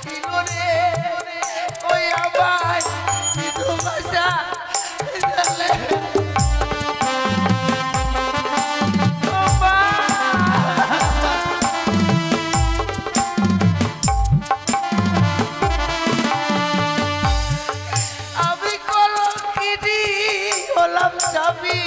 কি করে ওই আমার বিধবাসা জালে আমি কলঙ্কিনী হলাম স্বামী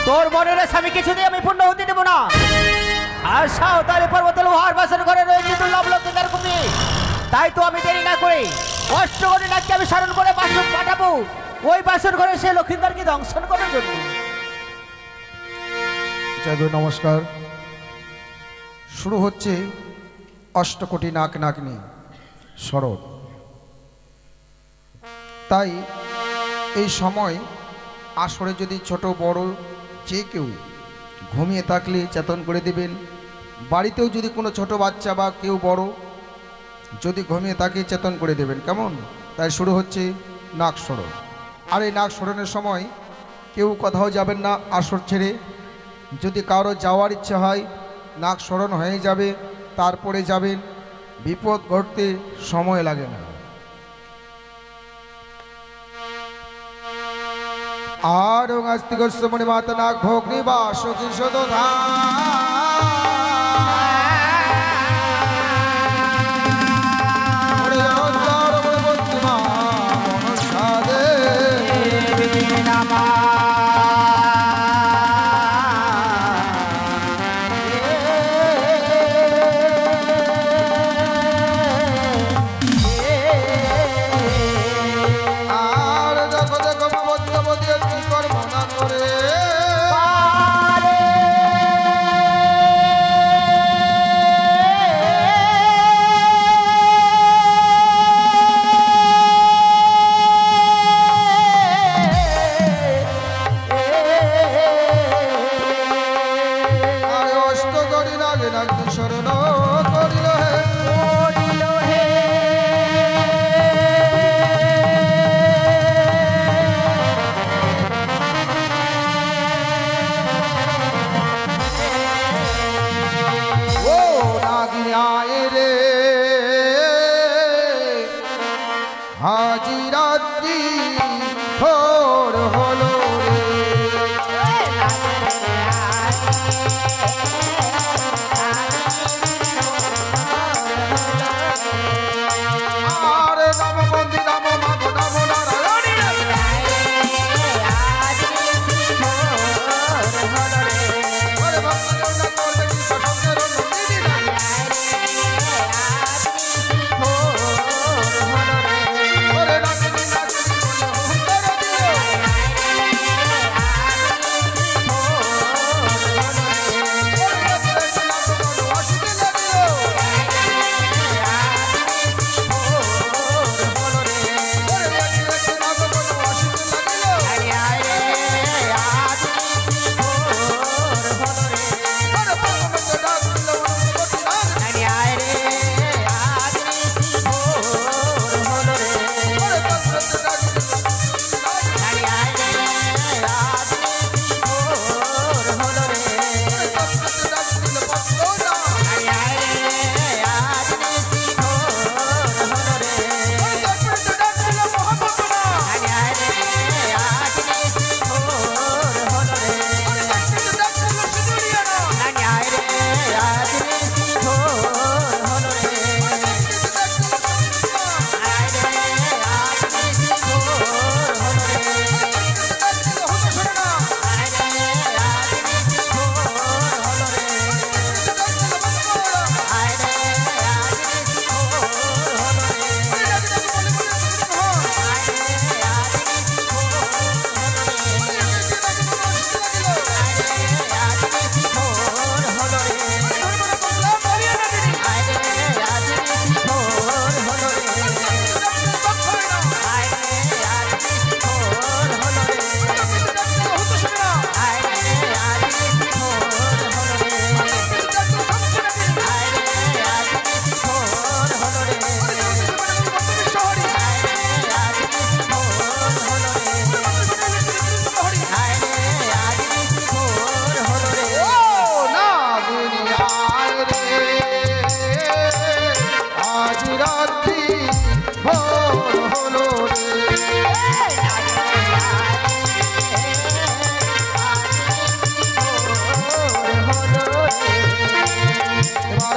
তোর মনের স্বামী কিছু দিয়ে আমি পূর্ণ হতে দেব না। আর সাঁওতালি পর্বত লোহার বাসন ঘরে রয়েছে দুর্লভ লক্ষ্মীকার কুপি। তাই তো আমি দেরি না করে অষ্টগণের নাচকে আমি স্মরণ করে বাসন পাঠাবো ওই বাসন ঘরে সে লক্ষ্মীকারকে দংশন করার জন্য। নমস্কার। শুরু হচ্ছে অষ্টকোটি নাক নাকনি শরৎ। তাই এই সময় আসরে যদি ছোট বড় যে কেউ ঘুমিয়ে থাকলে চেতন করে দেবেন। বাড়িতেও যদি কোনো ছোট বাচ্চা বা কেউ বড় যদি ঘুমিয়ে থাকে চেতন করে দেবেন, কেমন? তাই শুরু হচ্ছে নাক সরণ। আর এই নাক সরণের সময় কেউ কোথাও যাবেন না আসর ছেড়ে। যদি কারো যাওয়ার ইচ্ছা হয় নাক সরণ হয়ে যাবে, তারপরে যাবেন, বিপদ ঘটতে সময় লাগে না। আর আস্তিক মণি মাতা নাক ভোগ নিবাস কিশোর হাজিরাত্রি ভোর হলো রে। আর নম বন্দি নম মাগ নম নারায়ণী আরে ভক্ত জগন্নাথ করবে কি সঙ্গের নন্দিনী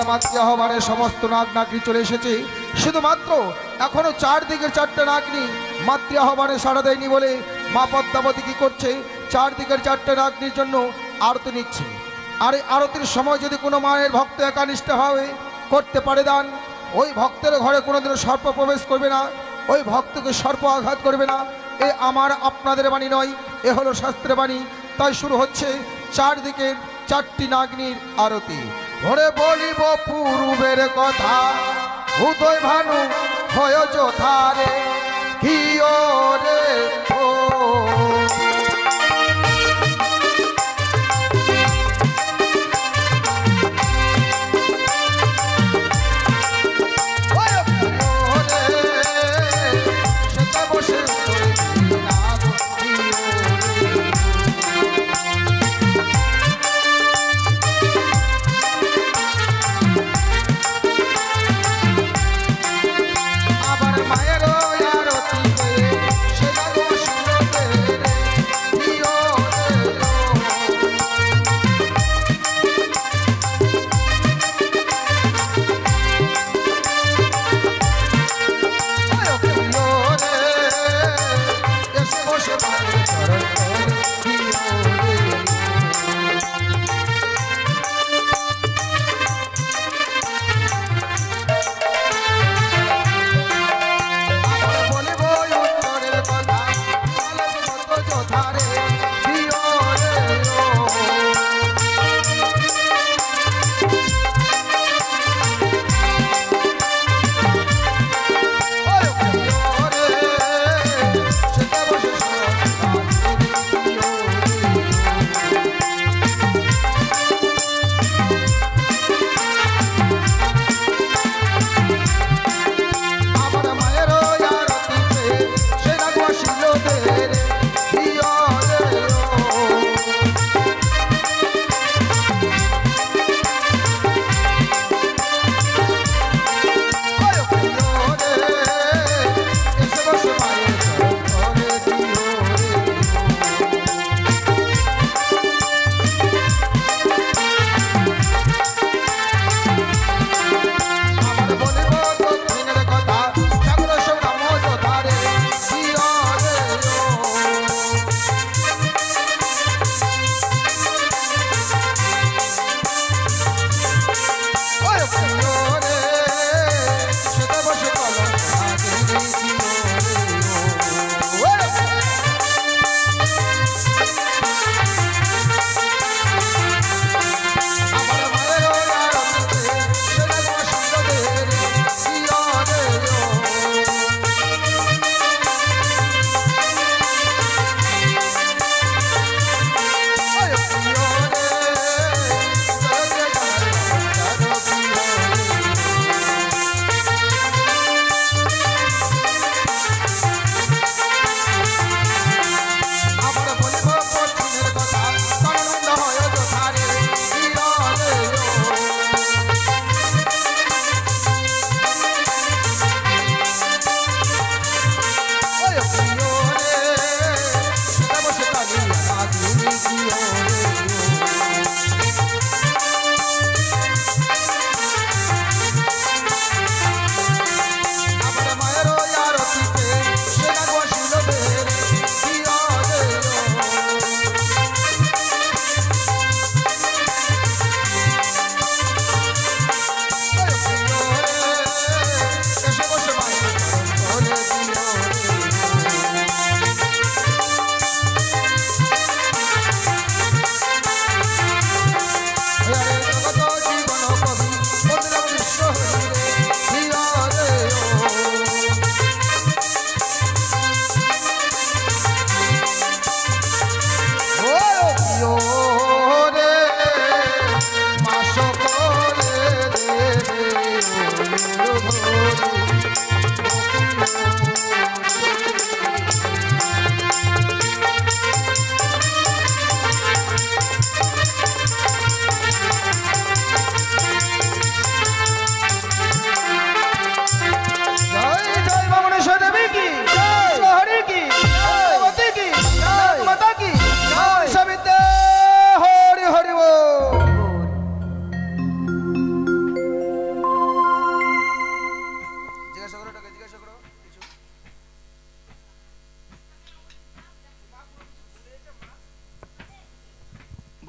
মাতৃ আহ্বানের সমস্ত নাগ নাগনি চলে এসেছে, শুধুমাত্র এখনো চারদিকের চারটে নাগনি মাতৃ আহ্বানে সাড়া দেয়নি বলে মা পদ্মাবতী কি করছে, চারদিকের চারটে নাগনির জন্য আরতি নিচ্ছে। আর এই আরতির সময় যদি কোনো মায়ের ভক্ত একানিষ্ঠভাবে করতে পারে দান, ওই ভক্তের ঘরে কোনোদিনও সর্প প্রবেশ করবে না, ওই ভক্তকে সর্প আঘাত করবে না। এ আমার আপনাদের বাণী নয়, এ হলো শাস্ত্রের বাণী। তাই শুরু হচ্ছে চারদিকের চারটি নাগনির আরতি। ওরে বলিব পূর্বের কথা, উদয় ভানু হয় যথারে, কি রে ও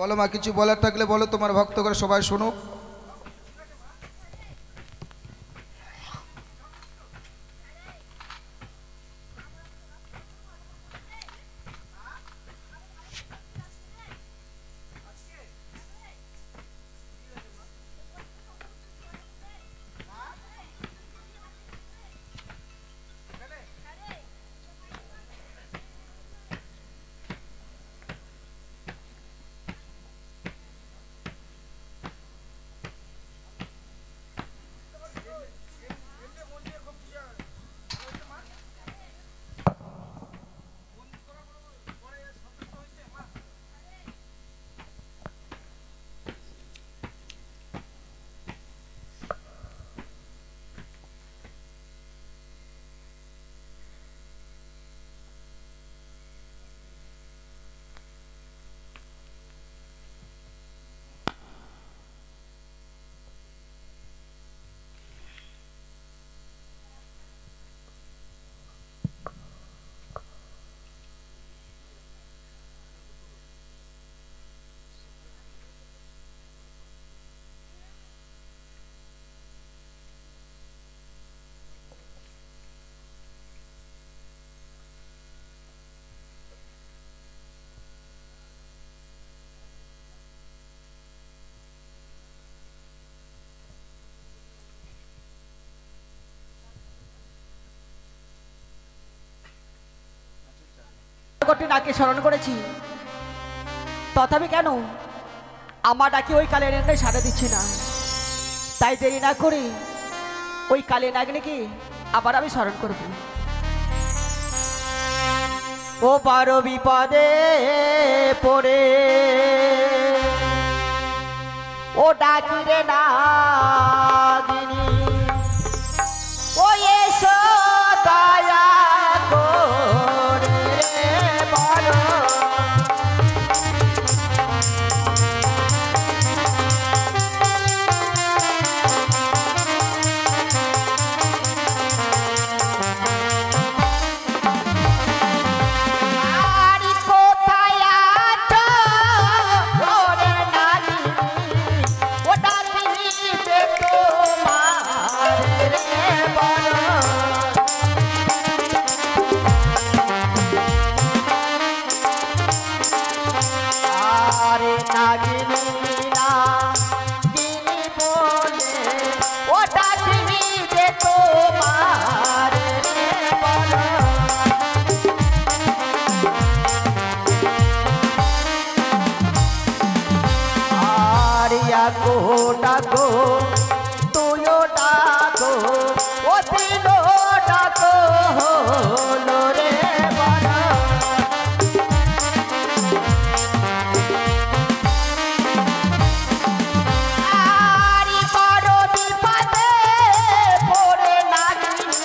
বলো মা, কিছু বলার থাকলে বলো, তোমার ভক্ত করে সবাই শুনুক। কোটি নাকি স্মরণ করেছি, তথাপি কেন আমার ডাকি ওই কালে নাগিনী সাড়া দিচ্ছে না? তাই দেরি না করে ওই কালে নাগিনীকে আবার আমি স্মরণ করব। ও পারো বিপদে পড়ে ও ডাকি রে নাগিনী, ও এসো দয়া করে বলো। আরে কোথায় আছো ওরে নাগিনী, ও ডাকিতে তোমার রে বলো। আরে নাগিনী নাগিনী বলে ও ডাকিতে তোমার রে বলো। আরিয়াকো ডাকো তুইও ডাকো ও তিনো ডাকো হলো রে বলো। আরি বড় বিপদে পড়ে নাগিনী,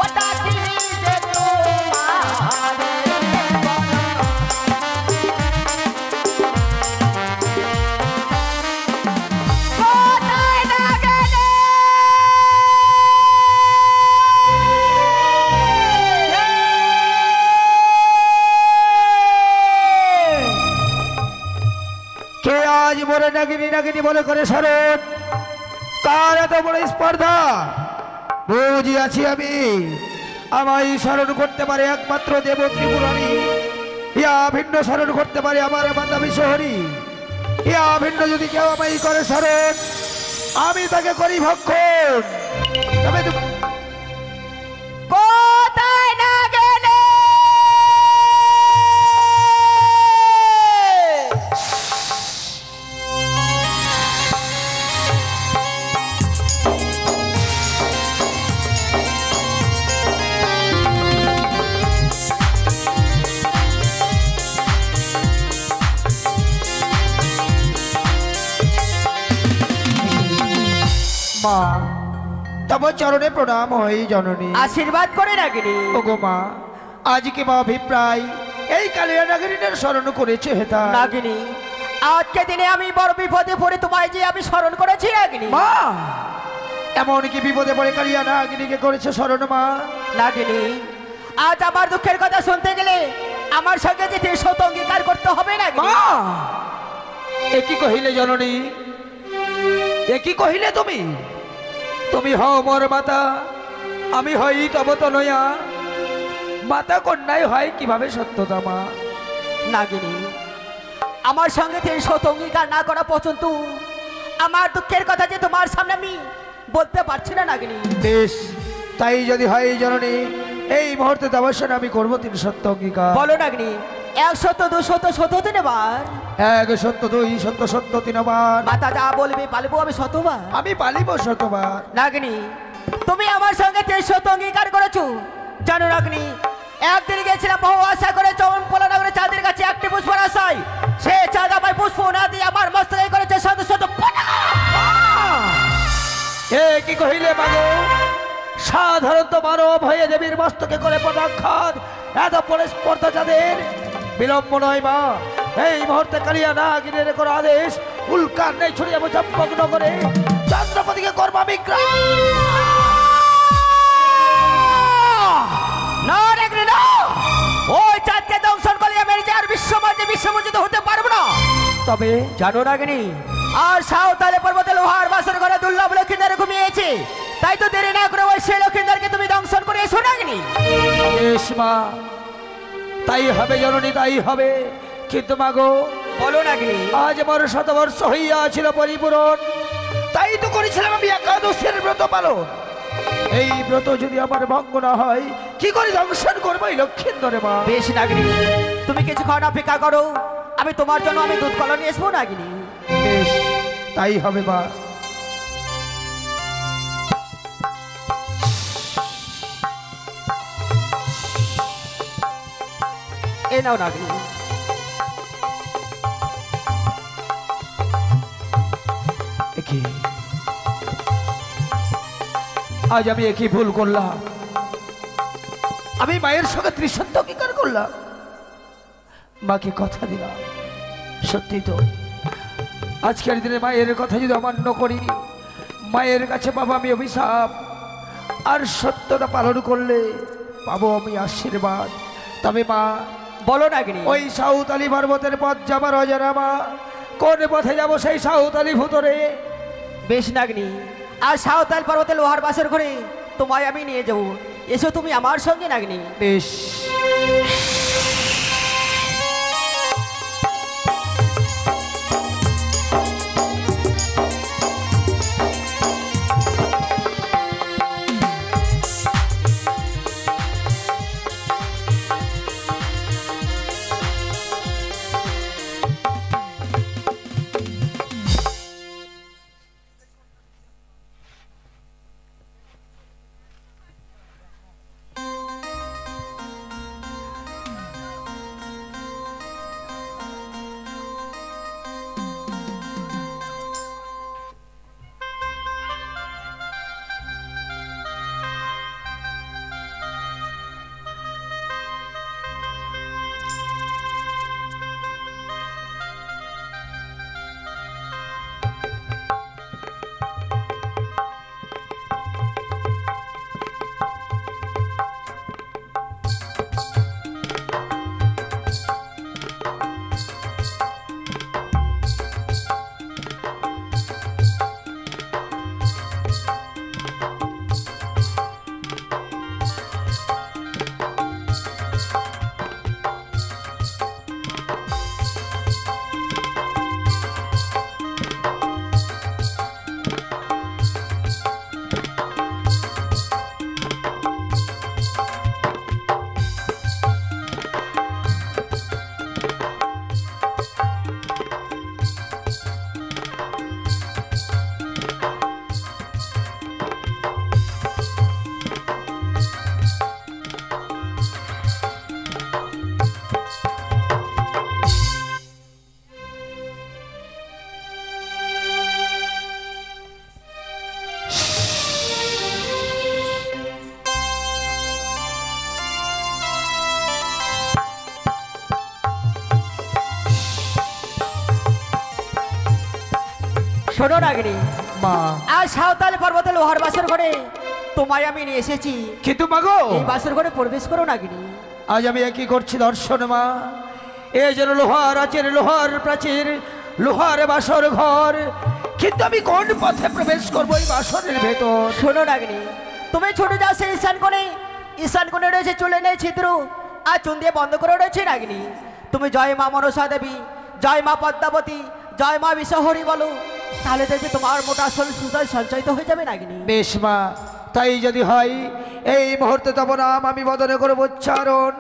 ও ডাকিনি যে তোমার রে বলো। কোথায় নাগিনী? কে আজ বলে নাগিনী নাগিনী বলে করে স্মরণ? কার এত বড় স্পর্ধা? বুঝি আছি আমি, আমায় স্মরণ করতে পারে একমাত্র দেব ত্রিপুরারি। ইয়া ভিন্ন স্মরণ করতে পারে আমার মাতা বিশ্বহরি। ইয়া ভিন্ন যদি কেউ আমায় করে স্মরণ, আমি তাকে করি ভক্ষণ। তবে কোথায় নাগিনী? মা, তব চরণে প্রণাম হই জননী। আশীর্বাদ করে নাগিনী। ওগো মা, আজকে মা অভিপ্রায় এই কালিয়া নাগিনীর স্মরণ করেছে হেতা। নাগিনী, আজকে দিনে আমি বড় বিপদে পড়ে তোমায় যে আমি স্মরণ করেছি নাগিনী। মা, এমন কি বিপদে পড়ে কালিয়া নাগিনীকে করেছে স্মরণ মা? নাগিনী, আজ আমার দুঃখের কথা শুনতে গেলে আমার সঙ্গে যে সত অঙ্গীকার করতে হবে নাগিনী। মা, একই কহিলে জননী, একই কহিলে তুমি? তুমি হও মোর মাতা, আমি হই তব তনয়া। মাতা কন্যায় হয় কিভাবে সত্যতা মা? নাগিনী, আমার সঙ্গে 300 অঙ্গীকার না করা পর্যন্ত আমার দুঃখের কথা যে তোমার সামনে আমি বলতে পারছি না নাগিনী। বেশ, তাই যদি হয় জননী, এই মুহূর্তে দেবস্থানে আমি করবো 300 অঙ্গীকার। বলো নাগিনী, 100 200 100 নেবার 1 সত্য 2 সত্য সত্য 3 বার। মাতা যা বলবে পালবো আমি 100বার। আমি পালিব 100 বার। নাগিনী, তুমি আমার সঙ্গে 300 অঙ্গীকার করেছো। জানো নাগিনী, একদিন গেছিলাম বহু আশা করে চম্পলা নগরে চাঁদের কাছে একটি পুষ্পর আশায়। সে চাঁদ আমায় পুষ্প না দিয়ে আমার মস্তকে করেছে শত শত এ কি কহিলে মাগো? সাধারণত মানব হয়ে দেবীর মস্তকে করে পদাঘাত, এত পরে স্পর্ধা যাদের বিলম্ব নয় মা। এই মুহূর্তে কালিয়া নাগিনের কোনো আদেশ উল্কার নেই ছড়িয়ে মুজফ্ফরনগর করে চন্দ্রপতিকে করবা বিক্রম। না নাগিনী না, ওই চাঁদকে দংশন করলে আমি আর বিশ্বমোচিত হতে পারবো না। তবে জানো নাগিনী, আর সাঁওতালে পর্বতে লোহার বাসর ঘরে দুর্লভ লক্ষিন্দার ঘুমিয়েছে। তাই তো দেরি না করে ওই সেই লক্ষিন্দারকে তুমি দংশন করে এসো নাগিনী। বেশ মা, তাই হবে জননী, তাই হবে। কিন্তু মাগো, বলো নাগিনী। আজ আমার 100 বর্ষ হইয়াছিল পরিপূরণ, তাই তো করেছিলাম আমি একাদশের ব্রত পালন। এই ব্রত যদি আমার ভঙ্গ না হয়, কি করে দংশন করবো এই লক্ষিন্দরে মা? বেশ নাগিনী, তুমি কিছুক্ষণ অপেক্ষা করো, আমি তোমার জন্য আমি দুধ কলা নিয়ে আসবো নাগিনী। বেশ, তাই হবে মা। এ নাও নাগিনী। একি আজ আমি একই ভুল করলাম, আমি মায়ের সঙ্গে ত্রিসত্য অঙ্গীকার করলাম। মাকে কথা দিলাম, সত্যি তো আজকের দিনে মায়ের কথা যদি অমান্য করি, মায়ের কাছে পাবো আমি অভিশাপ, আর সত্যটা পালন করলে পাবো আমি আশীর্বাদ। তবে মা, বলো নাগিনী। ওই সাঁওতালি পর্বতের পথ যাবার অজানা মা, কোন পথে যাবো সেই সাঁওতালি ভুতরে? বেশ নাগিনী, আর সাঁওতাল পর্বতে লোহার বাসর ঘরে তোমায় আমি নিয়ে যাবো। এসো তুমি আমার সঙ্গে নাগিনী। বেশ। শোনো নাগিনী, মা, আর সাঁওতাল পর্বতে লোহার বাসর ঘরে তোমায় আমি নিয়ে এসেছি। কিন্তু মাগো, এই বাসর ঘরে প্রবেশ করো নাগিনী। আজ আমি একই করছি দর্শন মা। এ যেন লোহার আচের, লোহার প্রাচীর, লোহার বাসর ঘর, কিন্তু আমি কোন পথে প্রবেশ করবো এই বাসরের ভেতর? শোনো নাগিনী, তুমি ছোট যা সেই ঈশান কোণে রয়েছে চলে নেই ছিদ্র, আর চুন দিয়ে বন্ধ করে রয়েছে নাগিনী। তুমি জয় মা মনসা দেবী, জয় মা পদ্মাবতী, জয় মা বিশ্বহরি বলো, তাহলে দেখবি তোমার মোটা আসল সুদয় সঞ্চয়িত হয়ে যাবে নাগিনী। বেশ মা, তাই যদি হয় এই মুহূর্তে তব নাম আমি বদনে করবো উচ্চারণ,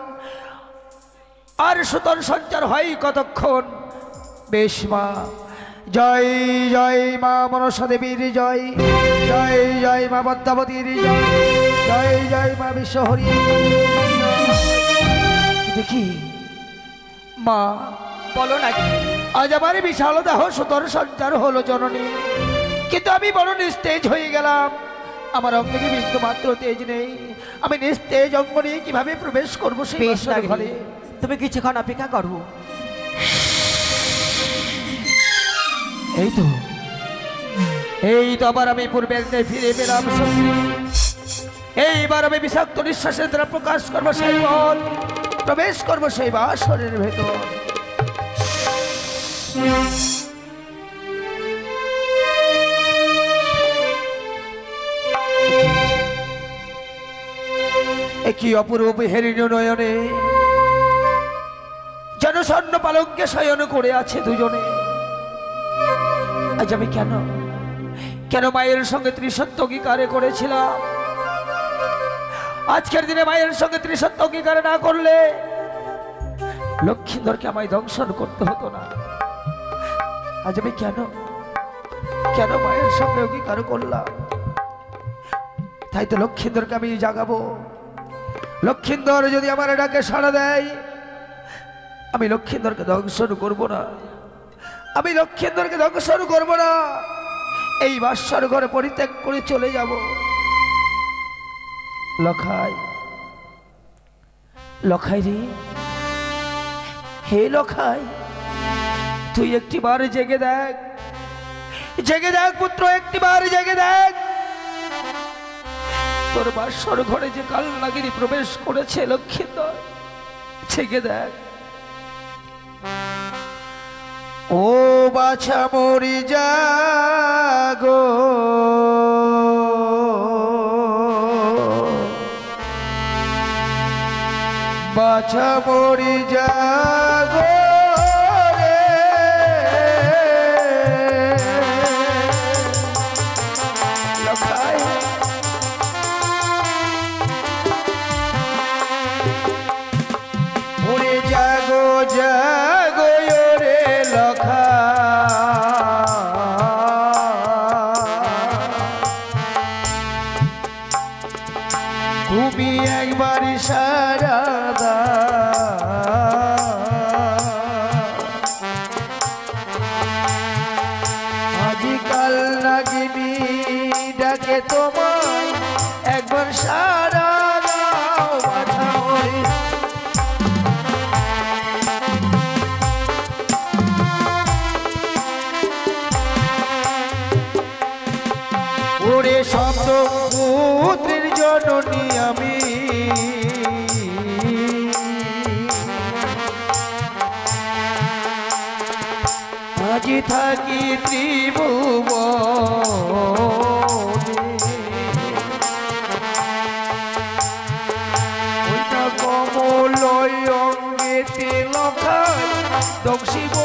আর সুতর সঞ্চার হয় কতক্ষণ। বেশ মা, জয় জয় মা মনসা দেবীর জয়, জয় জয় মা পদ্মাবতীর জয়, জয় জয় মা বিশ্বহরি। দেখি মা, বলো নাগিনী। আজ আমার বিশাল দেহ সুতর সঞ্চার হলো জননী, কিন্তু আমি বড় নিস্তেজ হয়ে গেলাম। আমার অঙ্গে বিন্দু মাত্র তেজ নেই, আমি নিস্তেজ অঙ্গ নিয়ে কিভাবে প্রবেশ করবো সেই বেশ বাসর ঘরে? নাগিনী, তুমি কিছুক্ষণ অপেক্ষা করো। এই তো আবার আমি পূর্বের ন্যায় ফিরে পেলাম সঙ্গী। এইবার আমি বিষাক্ত নিঃশ্বাসের দ্বারা প্রকাশ করবো সেই পথ, প্রবেশ করবো সেই বাসরের ভেতর। একই অপূর্ব হেরিণ নয়নে যেন স্বর্ণ পালঙ্কে শয়ন করে আছে দুজনে। আজ আমি কেন কেন মায়ের সঙ্গে ত্রিসত্য অঙ্গীকারে করেছিলাম? আজকের দিনে মায়ের সঙ্গে ত্রিসত্য অঙ্গীকার না করলে লক্ষ্মীধরকে আমায় দংশন করতে হতো না। আজ আমি কেন কেন মায়ের সঙ্গে অঙ্গীকার করলাম? তাই তো লক্ষ্মীধরকে আমি জাগাবো। লক্ষ্মীধর যদি আমার ডাকে সাড়া দেয়, আমি লক্ষ্মীধরকে দংশন করব না, আমি লক্ষ্মীধরকে দংশন করব না, এই বাসর ঘরে পরিত্যাগ করে চলে যাব। লখাই, লখাই রে, হে লখাই, তুই একটিবার জেগে দেখ, জেগে দেখ পুত্র, একটিবার জেগে দেখ। তোর বাসর ঘরে যে কাল নাগিনী প্রবেশ করেছে লক্ষ্মীধর, জেগে দেখ। ও বাছা মরি জাগো, বাছা মরি জাগো রে, লখাই মরি জাগো জাগো রে লখা, তুমি একবার সারা আজকাল নাগিনী ডাকে তোমায়, একবার সারা দাও বাছা মরি। ওরে শব্দ পুত্রের জননী আমি, আজি থাকি ত্রিভুবনে, ওইটা কমলয় অঙ্গেতে লখাই, দংশিব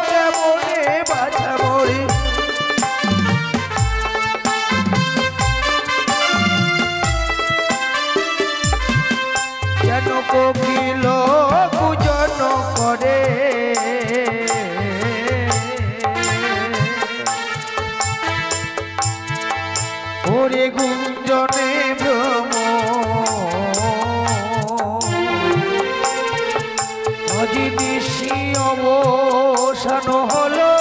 কেমনে বাছা মরি। কেন কোকিল পূজন করে, ওরে গুঞ্জনে ভ্রম, আজি নিশি অবসান হলো,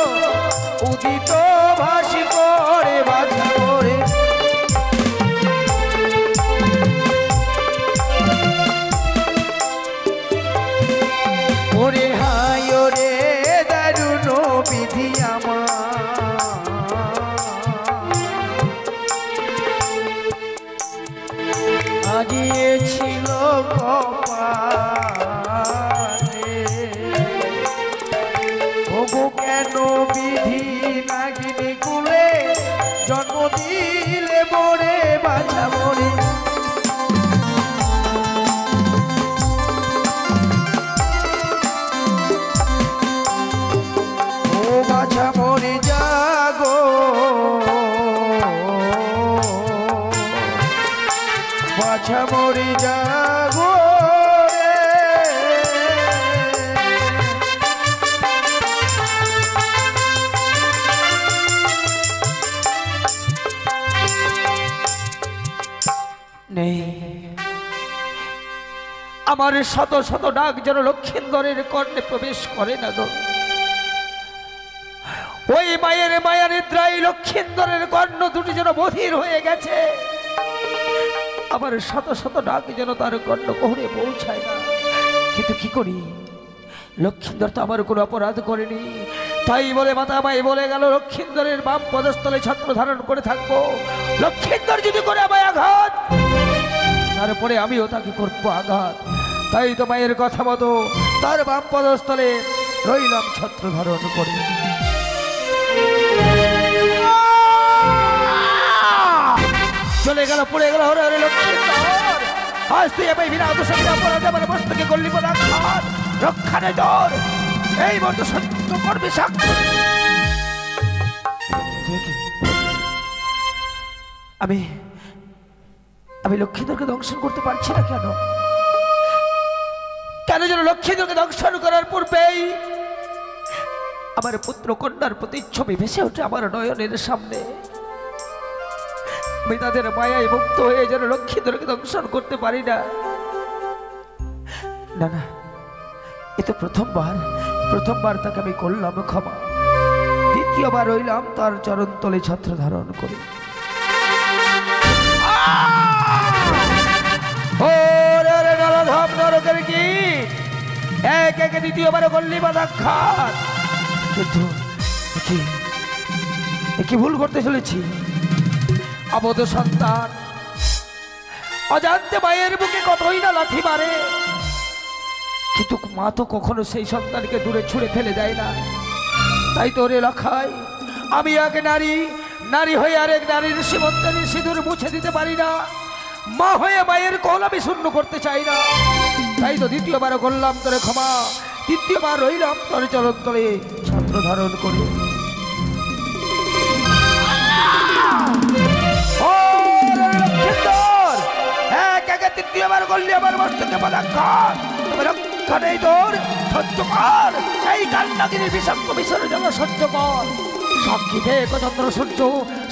উদিত ভাসি করে বাছা করে। ওরে হায় রে দারুণ বিধি আমার, আজি ছিল কপালে, ওগো কেন বাছা মরে যাবো নেই আমার শত শত ডাক যেন লক্ষিন্দরের কর্ণে প্রবেশ করে না গো। ওই মায়ের মায়া নিদ্রায় লক্ষিন্দরের কর্ণ দুটি যেন বধির হয়ে গেছে। আমার শত শত ডাক যেন তার কর্ণ কোহরে পৌঁছায় না। কিন্তু কি করি, লক্ষিন্দর তো আমার কোনো অপরাধ করেনি। তাই বলে মাতা মাই বলে গেল লক্ষিন্দরের বাম পদস্থলে ছত্র ধারণ করে থাকবো। লক্ষিন্দর যদি করে আমায় আঘাত, তারপরে আমিও তাকে করবো আঘাত। তাই তো মায়ের কথা মতো তার বাম পদস্থলে রইলাম ছত্র ধারণ করে। চলে গেল, পড়ে গেল হরে হরে লক্ষিন্দর। আজ তুই আমায় বিনা দোষে অপরাধে আমার মস্তকে করলি বলে আঘাত। রক্ষা নেই তোর, এই মতো সত্য করবি সাক্ষ্য। আমি লক্ষিন্দরকে দংশন করতে পারছি না কেন? কেন যেন লক্ষিন্দরকে দংশন করার পূর্বেই আমার পুত্র কন্যার প্রতিচ্ছবি ভেসে ওঠে আমার নয়নের সামনে। আমি তাদের মায়ায় মুক্ত হয়ে যেন লক্ষিন্দরকে দংশন করতে পারি না। না না, এ তো প্রথমবার তাকে আমি করলাম ক্ষমা। দ্বিতীয়বার রইলাম তার চরণ তলে ছত্র ধারণ করে। নরকের কি এক একে দ্বিতীয়বারও করলি বাধাঘাত। কিন্তু কি ভুল করতে চলেছি? অবধ সন্তান অজান্তে মায়ের বুকে কতই না লাথি মারে, কিন্তু মা তো কখনো সেই সন্তানকে দূরে ছুঁড়ে ফেলে দেয় না। তাই তো রে লখাই, আমি এক নারী হয়ে আরেক নারীর সীমন্তের সিঁদুর মুছে দিতে পারি না। মা হয়ে মায়ের কোল আমি শূন্য করতে চাই না। তাই তো দ্বিতীয়বারও করলাম তোরে ক্ষমা, তৃতীয়বার রইলাম তোর চরণ তলে ছত্র ধারণ করে। তৃতীয়বার করলি আমার মস্তকে বাধাঘাত। রক্ষা নেই তোর, সহ্য কর এই কান্নাগিরি বিষাক্ত বিষয়ের জন্য সহ্য কর। সাক্ষী দেখো চন্দ্র সূর্য,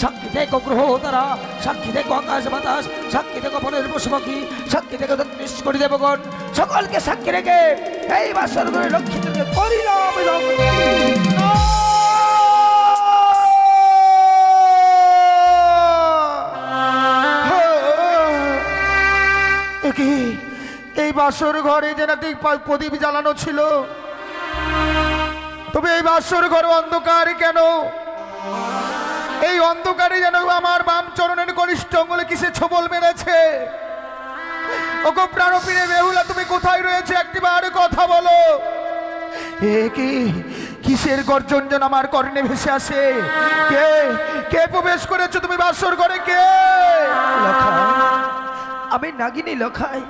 সাক্ষী দেখো গ্রহ তারা, সাক্ষী দেখো আকাশ বাতাস, সাক্ষী দেখো বনের পশু পাখি, সাক্ষী দেখো নিষ্করি দেবগণ, সকলকে সাক্ষী রেখে এই বাসর করে লক্ষ্মীদেরকে করিলাম। এই বাসর ঘরে যেন একটি প্রদীপ জ্বালানো ছিল, তবে এই বাসর ঘর অন্ধকার কেন? এই অন্ধকারে যেন আমার বাম চরণের কনিষ্ঠ অঙ্গলে কিসে ছোবল মেরেছে? ওগো প্রাণপ্রিয় বেহুলা, তুমি কোথায় রয়েছে? একটিবার কথা বলো। এ কি কিসের গর্জন যেন আমার কর্ণে ভেসে আসে? কে প্রবেশ করেছো তুমি বাসর ঘরে? কে? আমি নাগিনী লখাই,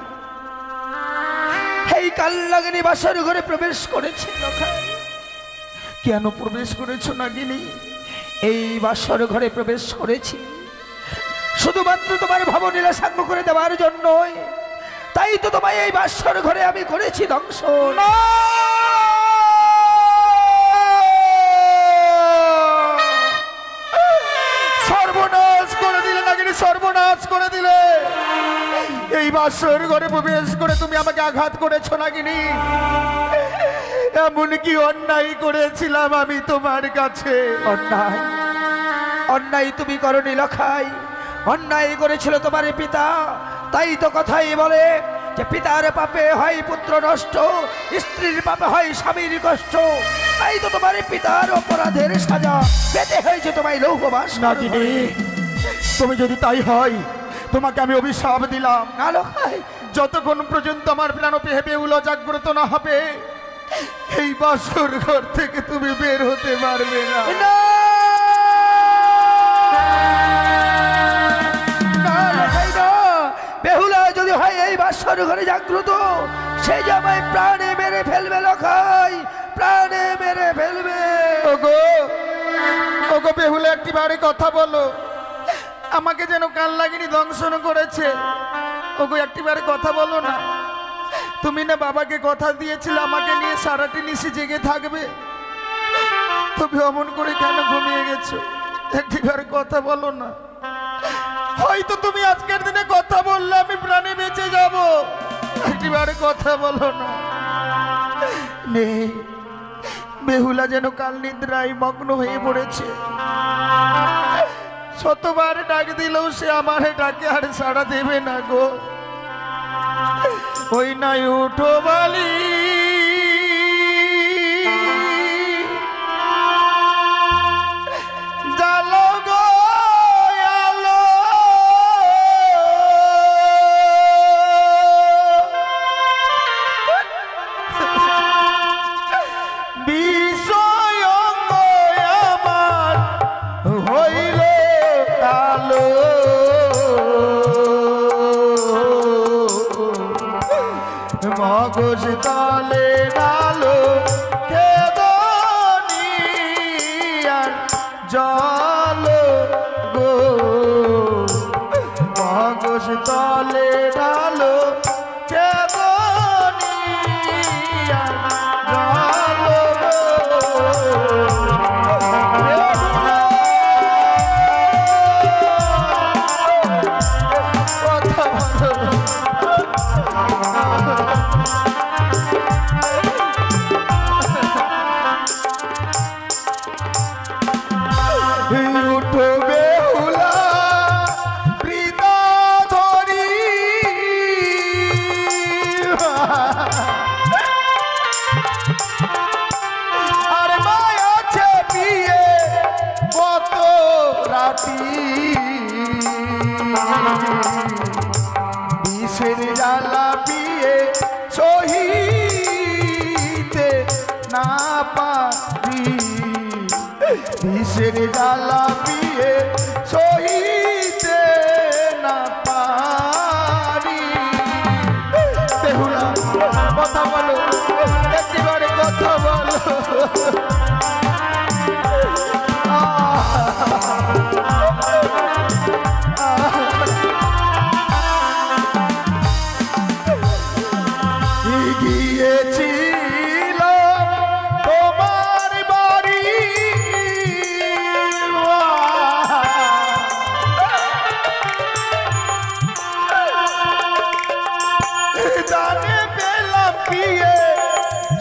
এই কাল নাগিনী বাসর ঘরে প্রবেশ করেছি। লখাই, কেন প্রবেশ করেছো নাগিনী? এই বাসর ঘরে প্রবেশ করেছি শুধুমাত্র তোমার ভাবনীলা সাঙ্গ করে দেওয়ার জন্যই। তাই তো তোমায় এই বাসর ঘরে আমি করেছি দংশন। সর্বনাশ করে দিলে নাগিনী, সর্বনাশ করে দিলে। এই বাসর ঘরে প্রবেশ করে তুমি আমাকে আঘাত করেছো নাগিনী। এমন কি অন্যায় করেছিলাম আমি তোমার কাছে? অন্যায় তুমি করনি লখাই, অন্যায় করেছিল তোমার পিতা। তাই তো কথাই বলে যে পিতার পাপে হয় পুত্র নষ্ট, স্ত্রীর পাপে হয় স্বামীর কষ্ট। তাই তো তোমার পিতার অপরাধের সাজা পেতে হয়েছে তোমায় লৌহবাস। নাগিনী, তুমি যদি তাই হয়, তোমাকে আমি অভিশাপ দিলাম। না লখাই, যতক্ষণ পর্যন্ত আমার প্রাণপ্রিয় বেহুলা জাগ্রত না হবে, এই বাসর ঘর থেকে তুমি বের হতে পারবে না। বেহুলা যদি হয় এই বাসর ঘরে জাগ্রত, সে যে আমায় প্রাণে মেরে ফেলবে লখাই, প্রাণে মেরে ফেলবে। ওগো বেহুলা, একটিবারে কথা বলো। আমাকে যেন কাল লাগিনি দংশন করেছে, ওগো একটিবারে কথা বলো না। তুমি না বাবাকে কথা দিয়েছিলে আমাকে নিয়ে সারাটি নিশি জেগে থাকবে, তুমি অমন করে কেন ঘুমিয়ে গেছো? একটিবারে কথা বলো না। হয়তো তুমি আজকের দিনে কথা বললে আমি প্রাণে বেঁচে যাব, একটিবারে কথা বলো না। নেই, বেহুলা যেন কাল নিদ্রায় মগ্ন হয়ে পড়েছে। শতবার ডাক দিলেও সে আমারে ডাকে আর সাড়া দেবে না গো। ওই নাই উঠো বালি জালো গো আলো, বিষয় অঙ্গ আমার হইল কালো। মগজ তলে ডালো কেদনি আর জল গো, মগজ তলে ডালো কেদনি আর জল গো। কথা বলো উঠো বেহুলা হৃদা ধরি, আর মায়াছে বিয়ে কত রাতি, বিষের জ্বালা বিয়ে সহিতে না পারি, বিষের জ্বালা বিয়ে সহিতে না পারি। বেহুলা কথা বলো, একেবারে কথা বলো। গিয়েছিল তোমার বাড়ি, দানে পেলাম পিয়ে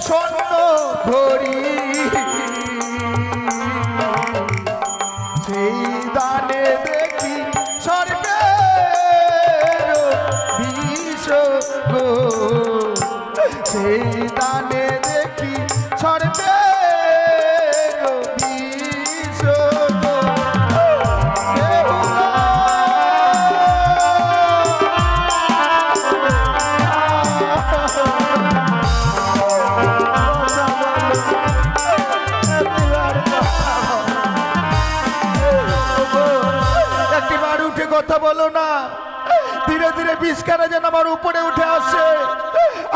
স্বর্ণ ধরি, সেই দানে দেখি সর্বের বিষ গো, সেই দানে দেখি সর্বের বিষ গো। একটিবার উঠে কথা বলো না। ধীরে ধীরে বিষখানা যেন আমার উপরে উঠে আসে,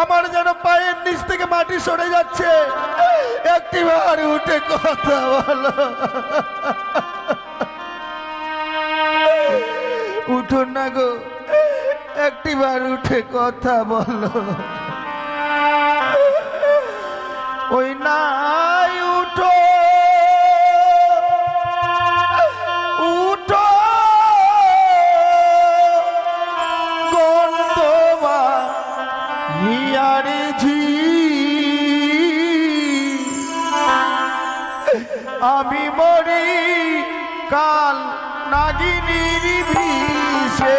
আমার যেন পায়ের নিচ থেকে মাটি সরে যাচ্ছে। একটিবার উঠে কথা বলো। উঠুন না গো, একটিবার উঠে কথা বলো। ওই নাই উঠো উঠো গন্ধমা হিয়ারে ঝি, আমি মরি কাল নাগিনীর বিষে।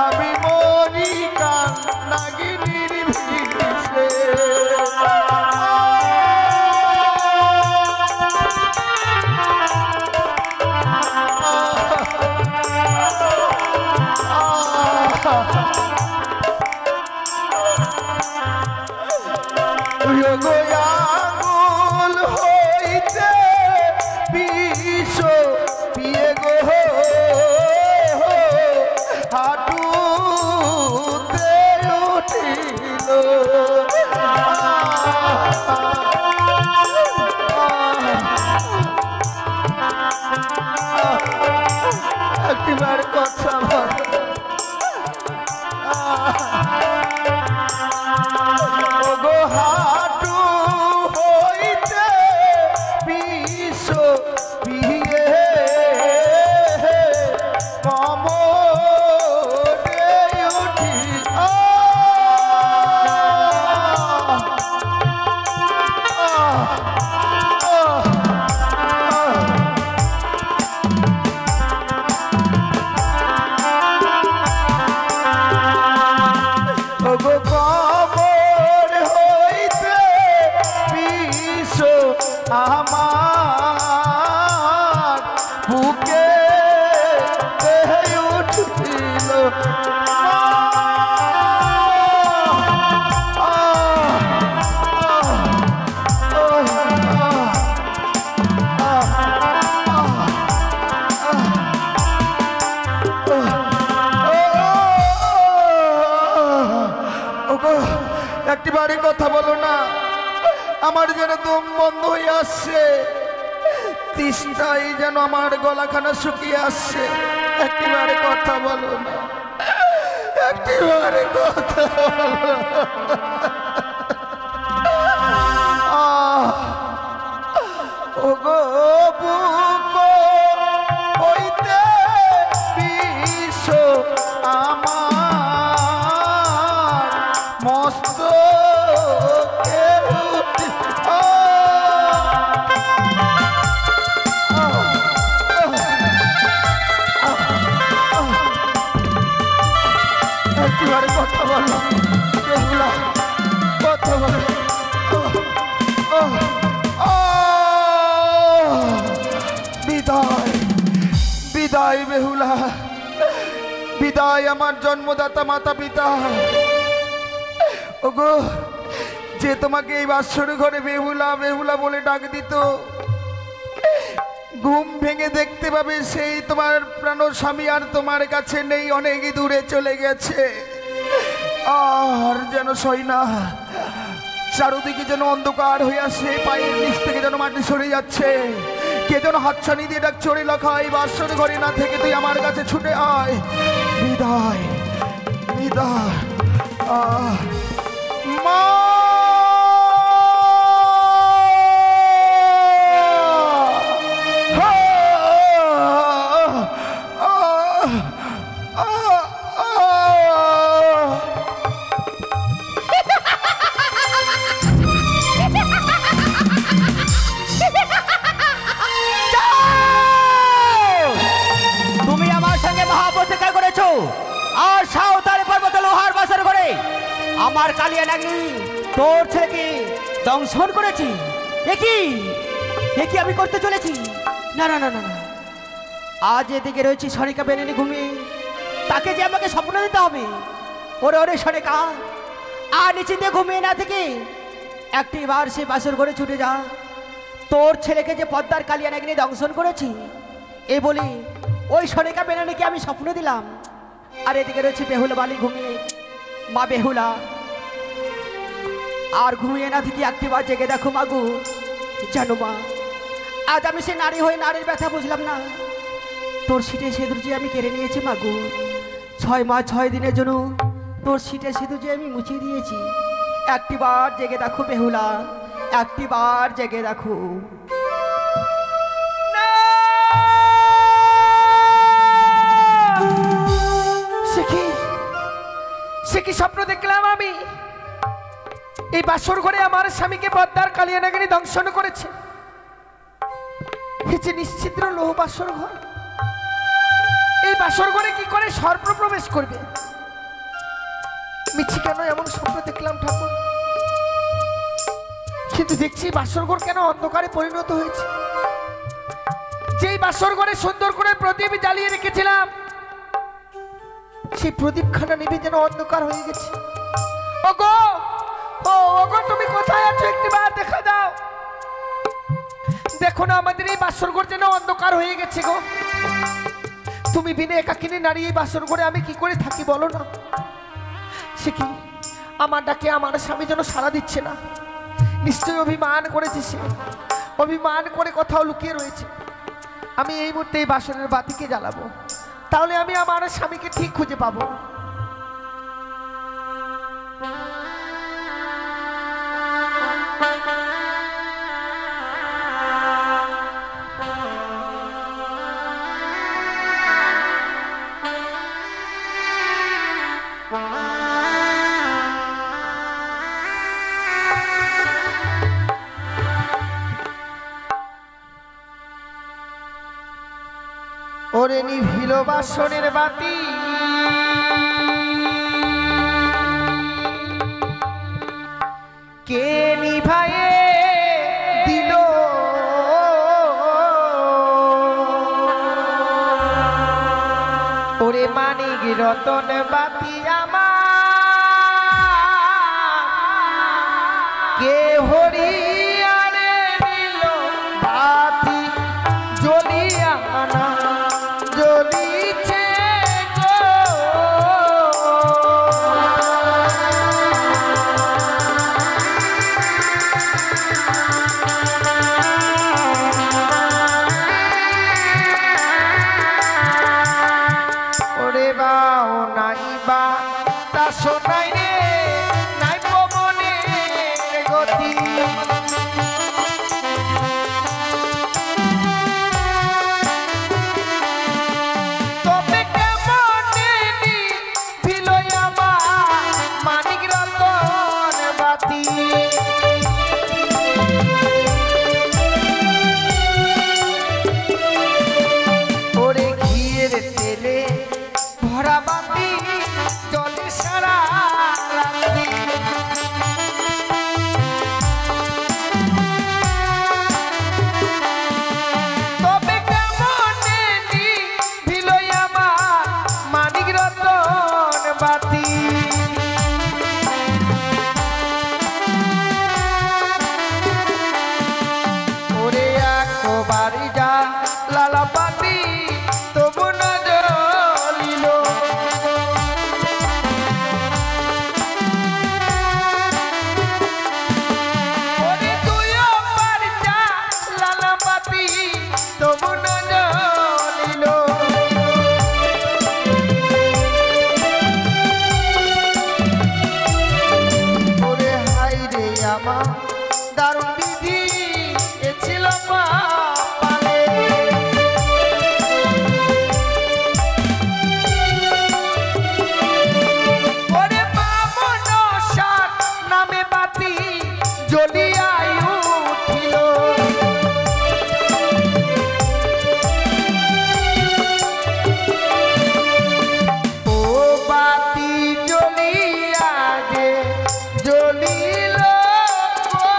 আমি মরি কাল নাগিনীর বিষে। আঙ্গুল আমার বুকে উঠছিল একটিবারে কথা বলো না, আমার যেন দম বন্ধ হয়ে আসছে, তৃষ্ণায় যেন আমার গলাখানা শুকিয়ে আসছে। একটিবারে কথা বলো না, একটিবারে কথা বলো। ওগো বুক হইতে বিষ আমার মস্ত কথা বলো, কথা বলো। বিদায় বিদায় বেহুলা, বিদায় আমার জন্মদাতা মাতা পিতা। ওগো, যে তোমাকে এই বাসর ঘরে বেহুলা বেহুলা বলে ডাক দিত, ঘুম ভেঙে দেখতে পাবে সেই তোমার প্রাণ স্বামী আর তোমার কাছে নেই, অনেক দূরে চলে গেছে। আর যেন সই না, চারদিকে যেন অন্ধকার হয়ে আসে, পায়ের নিচ থেকে যেন মাটি সরে যাচ্ছে। কে যেন হাতছানি দিয়ে ডাক চড়ে লেখায়, বাসর ঘরে না থেকে তুই আমার কাছে ছুটে আয়। বিদায় বিদায়। মা আর সাঁওতালি পর্বতে লোহার বাসর করে আমার কালিয়া নাগিনী তোর ছেলেকে দংশন করেছি। একই আমি করতে চলেছি। না না না না না, আজ এদিকে রয়েছে সনিকা বেনেনি ঘুমিয়ে, তাকে যে আমাকে স্বপ্ন দিতে হবে। ওরে ওরে সনিকা, আর নিশ্চিন্তে ঘুমিয়ে না থেকে একটি বার সে বাসর ঘরে ছুটে যা। তোর ছেলেকে যে পদ্মার কালিয়া নাগিনী দংশন করেছি এ বলি ওই সনিকা বেনেনিকে আমি স্বপ্ন দিলাম। আর এদিকে রয়েছে বেহুলা বালি ঘুমিয়ে। মা বেহুলা, আর ঘুমিয়ে না থেকে একটিবার জেগে দেখো মাগু। জানো মা, আজ আমি সে নারী হয়ে নারীর ব্যথা বুঝলাম না। তোর সিটে সেঁদুর যে আমি কেড়ে নিয়েছি মাগু, 6 মাস 6 দিনের জন্য তোর সিটে সেঁদুর যে আমি মুছিয়ে দিয়েছি। একটিবার জেগে দেখো বেহুলা, একটিবার জেগে দেখো। সে কি স্বপ্ন দেখলাম আমি? এই বাসর ঘরে আমার স্বামীকে পদ্মার কালিয়া নাগিনী দংশন করেছে। এই যে নিশ্চিদ্র লোহ বাসর ঘর, এই বাসর ঘরে কি করে সর্প প্রবেশ করবে? মিছি কেন এমন স্বপ্ন দেখলাম ঠাকুর? কিন্তু দেখছি বাসর ঘর কেন অন্ধকারে পরিণত হয়েছে। যেই বাসর ঘরে সুন্দর করে প্রদীপ জ্বালিয়ে রেখেছিলাম, সেই প্রদীপখানা নিভে যেন অন্ধকার হয়ে গেছে। ওগো, ওগো, তুমি কোথায় আছো? একটিবার দেখা দাও। দেখো না আমাদের এই বাসর ঘর যেন অন্ধকার হয়ে গেছে গো। তুমি বিনে একাকিনী নারী এই বাসর ঘরে আমি কি করে থাকি বলো না? সে কি আমার ডাকে আমার স্বামী যেন সাড়া দিচ্ছে না। নিশ্চয়ই অভিমান করেছে সে, অভিমান করে কোথাও লুকিয়ে রয়েছে। আমি এই মুহূর্তে এই বাসনের বাতিকে জ্বালাবো, তাহলে আমি আমার স্বামীকে ঠিক খুঁজে পাবো। ওরে নিভিল বাসনের বাতি, কে নিভায়ে দিল মানিক রতন বাতি আমার কে হরিয়ারে নিল বাতি জ্বলিয়া না জ্বলিছে গো। ওরে বাও নাই বা তা শোনাই রে নাই পবনে গতি তবে কেমনে নিভিল আমার মানিক রতন বাতি। ওরে ঘিয়ের তেলে ভরা বাতি জলে সারা রাতি তবে কেমনে নিভিল আমার মানিক রতন বাতি। ওরে একবার যা লালা বাতি তবু না জ্বলিল। ওরে তুইও বার যা লালা বাতি তবু না জ্বলিল। ওরে হাই রে আমার দারুণ বিধি এ ছিল পালে। ওরে বামন সার নামে বাতি জ্বলিয়াই উঠিল। ও বাতি জ্বলিয়া যে জ্বলিল গো।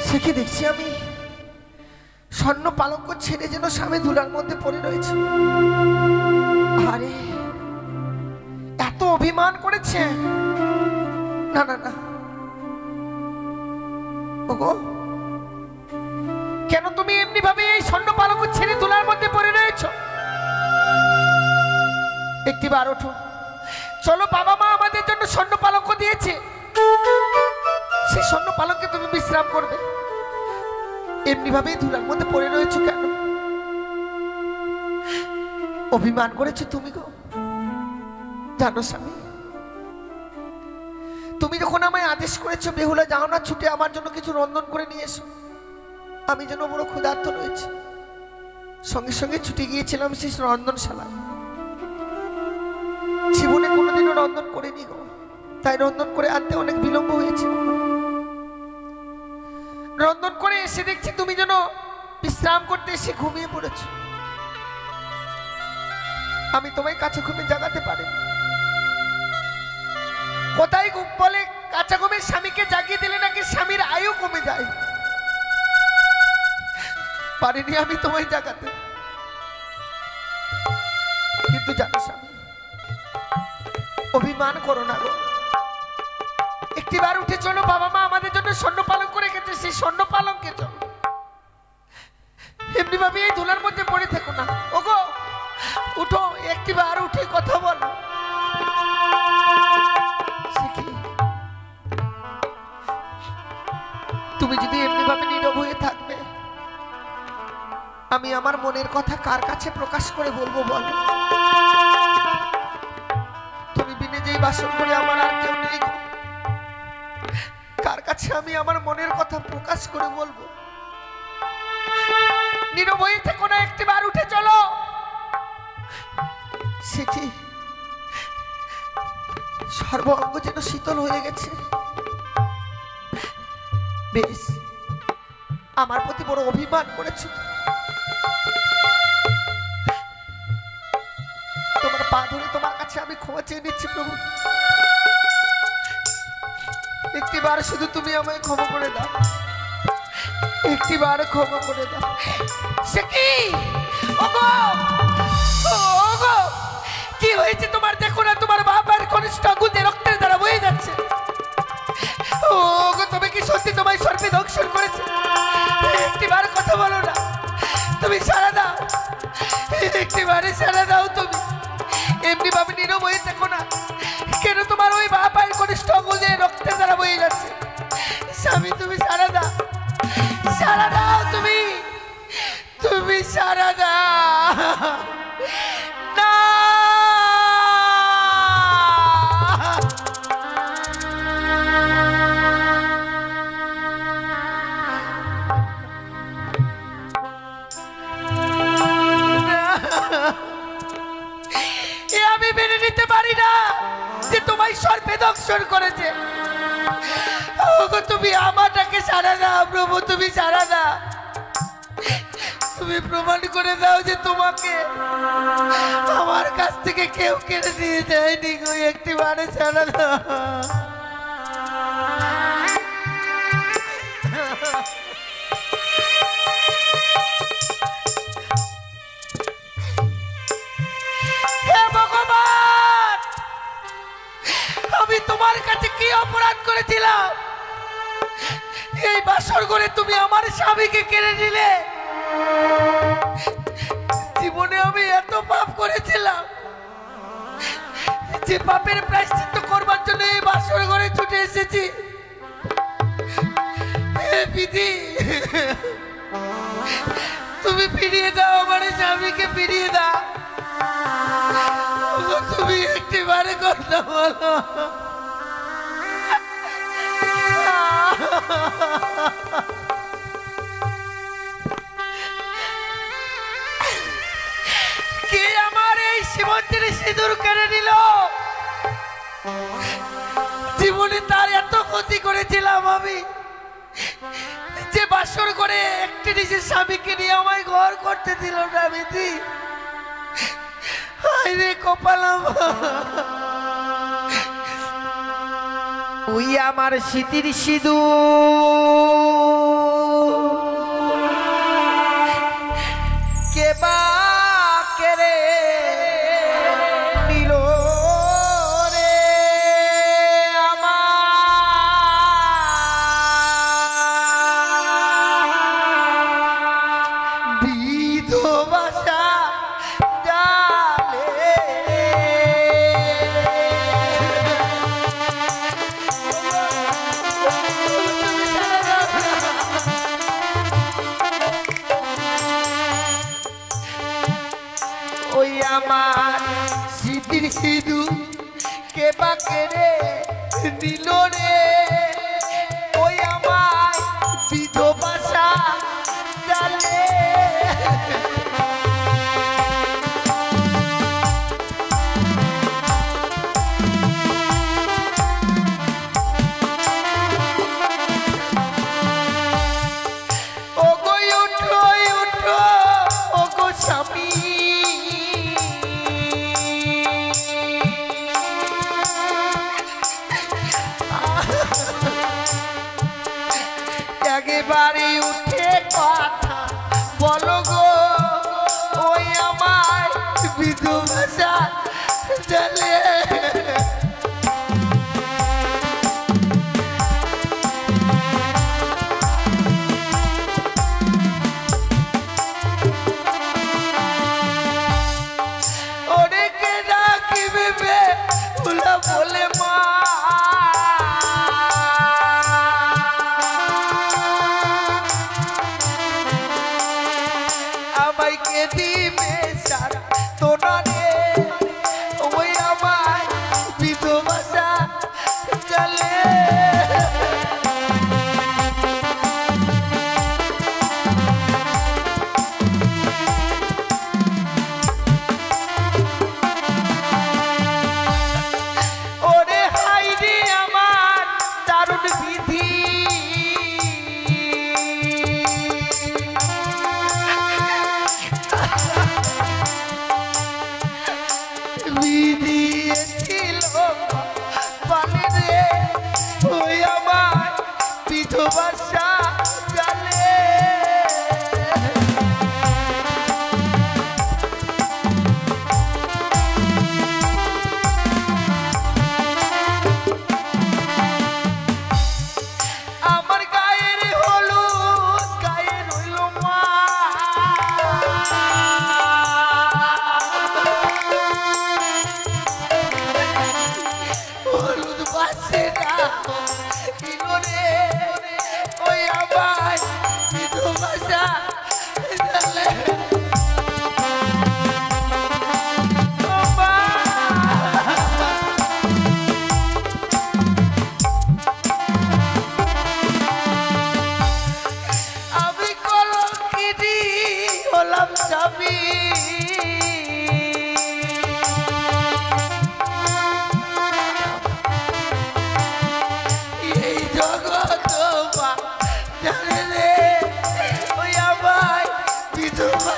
সেকে দেখছি আমি স্বর্ণ পালঙ্ক ছেড়ে যেন স্বামী ধুলার মধ্যে পড়ে রয়েছে। আরে এত অভিমান করেছে না না না ওগো কেন তুমি এমনি ভাবে এই স্বর্ণ পালঙ্ক ছেড়ে ধুলার মধ্যে পড়ে রয়েছো? একটিবার ওঠো, চলো বাবা মা আমাদের জন্য স্বর্ণ পালঙ্ক দিয়েছে, সেই স্বর্ণ পালঙ্কে তুমি বিশ্রাম করবে। এমনি ভাবে ধুলার মধ্যে পড়ে রয়েছো কেন? অভিমান করেছো তুমি গো। জানো স্বামী, তুমি যখন আমায় আদেশ করেছো বেহুলা যাও না ছুটে আমার জন্য কিছু রন্ধন করে নিয়ে এসো, আমি যেন বড় ক্ষুধার্ত রয়েছে, সঙ্গে সঙ্গে ছুটে গিয়েছিলাম সেই রন্ধনশালায়। জীবনে কোনোদিনও রন্ধন করিনি গো, তাই রন্ধন করে আনতে অনেক বিলম্ব হয়েছে। রন্ধন করে এসে দেখছি তুমি যেন বিশ্রাম করতে এসে ঘুমিয়ে পড়েছ। আমি তোমায় কাছে ঘুমে জাগাতে পারিনি। কোথায় বলে কাঁচা ঘুমের স্বামীকে জাগিয়ে দিলে নাকি স্বামীর আয়ু কমে যায়। পারিনি আমি তোমায় জাগাতে, কিন্তু জানো স্বামী, অভিমান করো না গো। একটিবার উঠে চলো, বাবা মা আমাদের জন্য স্বর্ণ পালঙ্ক রেখেছে, সেই স্বর্ণ পালঙ্কে চলো। এমনি ভাবে এই ধুলার মধ্যে পড়ে থেকো না। ওগো উঠো, একটিবার উঠে কথা বলো। তুমি যদি এমনি ভাবে নীরব হয়ে থাকবে, আমি আমার মনের কথা কার কাছে প্রকাশ করে বলবো বলো? তুমি বিনে যেই বাসন করে আমার আর কেউ নেই, কার কাছে আমি আমার মনের কথা প্রকাশ করে বলবো? নীরব হয়ে থেকো না, একটিবার উঠে চলো। সে কি সর্ব অঙ্গ যেন শীতল হয়ে গেছে। বেশ, আমার প্রতি বড় অভিমান করেছো, তোমার পা ধরে তোমার কাছে আমি ক্ষমা চেয়ে নিচ্ছি প্রভু। একটিবার শুধু তুমি আমায় ক্ষমা করে দাও, একটিবার ক্ষমা করে দাও। সে কি? ওগো ওগো, কি হয়েছে তোমার? দেখো না তোমার বাবার কনিষ্ঠ আগুনে রক্তের দ্বারা বয়ে যাচ্ছে। ওগো, তুমি কি সত্যি তোমায় সর্পে দংশন করেছে? একটিবার কথা বলো না, তুমি সারা দাও, একটিবারে সারা দাও। তুমি এমনি ভাবে নীরব হয়ে থাকো না কেন? তোমার ওই বাবার কনিষ্ঠ আগুনে রক্তের দ্বারা বয়ে যাচ্ছে। স্বামী, তুমি সারা দাও, সারা দাও, তুমি তুমি সারা দাও না। আমি মেনে নিতে পারি না যে তোমায় সর্পে দংশন করেছে। ওগো, তুমি আমাটাকে সারা দাও প্রভু, তুমি সারা দাও। তুমি প্রমাণ করে দাও যে তোমাকে আমার কাছ থেকে কেউ কেড়ে নিয়ে যায়নি গো। একটিবারে সারা দাও। হে ভগবান, আমি তোমার কাছে কি অপরাধ করেছিলাম? এই বাসর ঘরে তুমি আমার স্বামীকে কেড়ে নিলে। জীবনে আমি এত পাপ করেছিলাম যে পাপের প্রায়শ্চিত্ত করবার জন্য এই বাসর ঘরে ছুটে এসেছি। হে বিধি, তুমি ফিরিয়ে দাও আমার স্বামীকে, ফিরিয়ে দাও। তুমি একটিবারে কথা বলো। কে আমার এই সীমন্তের সিঁদুর কেড়ে নিল? জীবনে তার এত ক্ষতি করেছিলাম আমি যে বাসর করে একটি নিজের স্বামীকে নিয়ে আমায় ঘর করতে দিল না। বিধি, হায়রে কপাল আমার। ওই আমার স্মৃতির সিঁদুর কে বা কেড়ে নিল রে আমার বিধবাসা জালে। ওই আমার স্মৃতির সিঁদুর কে বা কেড়ে নিল রে, ওই আমার বিধবাসা জালে। ওগো উঠো উঠো, ওগো স্বামী, একেবারে উঠে কথা বলো গো। ওই আমার বিধবাসা জালে। ওরেকে ডাকি ভেবে ভুলা বলে মা, আমাইকে দিবে সারা তোরা রে। ওই আমার বিধবাসা জালে। ওরে হাইরে আমার দারুণ বিধি, হলাম স্বামী। এই জগৎ জানে রে ওই আমার বিধবা।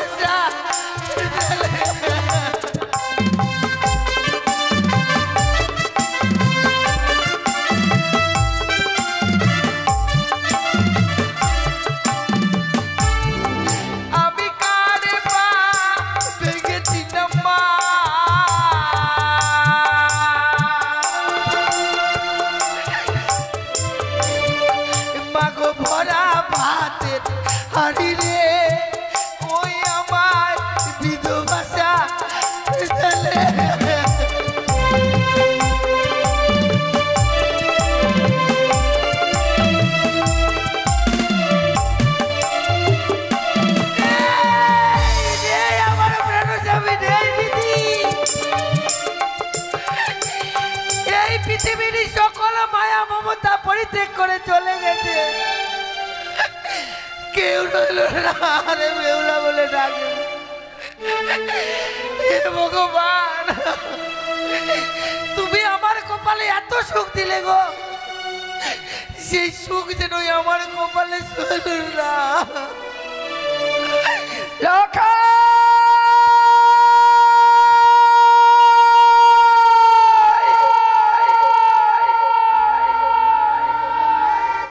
ভরা ভাতের হাড়ি রে ওই আমার বিধবা আমার প্রাণ যাবি এই পৃথিবীর সকল মায়া মমতা পরিত্যাগ করে চলে গেছে। কেউ রইল না রে বেউলা বলে ডাকে। হে ভগবান, তুমি আমার কপালে এত সুখ দিলে গো, সেই সুখ যেন আমার কপালে শুল না। লক্ষা